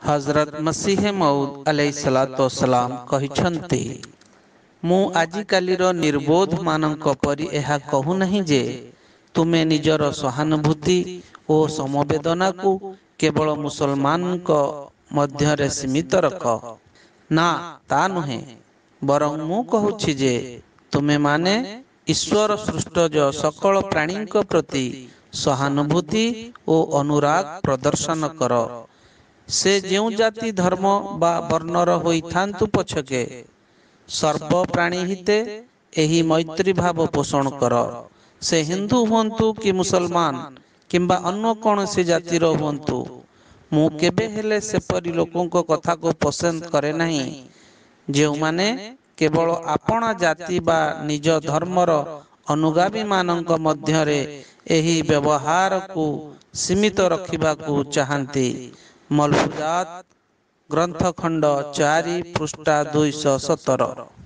हजरत मसीह मऊद अलैहिस्सलाम कहिछन्ति, ମୁଁ ଆଜିକାଲିର ନିର୍ବୋଧ ମାନଙ୍କ ପରି ଏହା କହୁନାହିଁ ଯେ ତୁମେ ନିଜର ସହାନୁଭୂତି ଓ ସମବେଦନାକୁ କେବଳ ମୁସଲମାନଙ୍କ ମଧ୍ୟରେ ସୀମିତ ରଖ। ନା, ତା ନୁହେଁ। ବରଂ ମୁଁ କହୁଛି ଯେ ତୁମେମାନେ ଈଶ୍ୱର ସୃଷ୍ଟ ସକଳ ପ୍ରାଣୀଙ୍କ ପ୍ରତି ସହାନୁଭୂତି ଓ ଅନୁରାଗ ପ୍ରଦର୍ଶନ କର। ସେ ଯେଉଁ ଜାତି ଧର୍ମ ବା ବର୍ଣ୍ଣର ହୋଇଥାନ୍ତୁ ପଛକେ, ସର୍ବ ପ୍ରାଣୀ ହିତେ ଏହି ମୈତ୍ରୀ ଭାବ ପୋଷଣ କର। ସେ ହିନ୍ଦୁ ହୁଅନ୍ତୁ କି ମୁସଲମାନ କିମ୍ବା ଅନ୍ୟ କୌଣସି ଜାତିର ହୁଅନ୍ତୁ। ମୁଁ କେବେ ହେଲେ ସେପରି ଲୋକଙ୍କ କଥାକୁ ପସନ୍ଦ କରେ ନାହିଁ ଯେଉଁମାନେ କେବଳ ଆପଣା ଜାତି ବା ନିଜ ଧର୍ମର ଅନୁଗାମୀମାନଙ୍କ ମଧ୍ୟରେ ଏହି ବ୍ୟବହାରକୁ ସୀମିତ ରଖିବାକୁ ଚାହାନ୍ତି। ମଲଫୁଜାତ ଗ୍ରନ୍ଥ ଖଣ୍ଡ 4 ପୃଷ୍ଠା 217।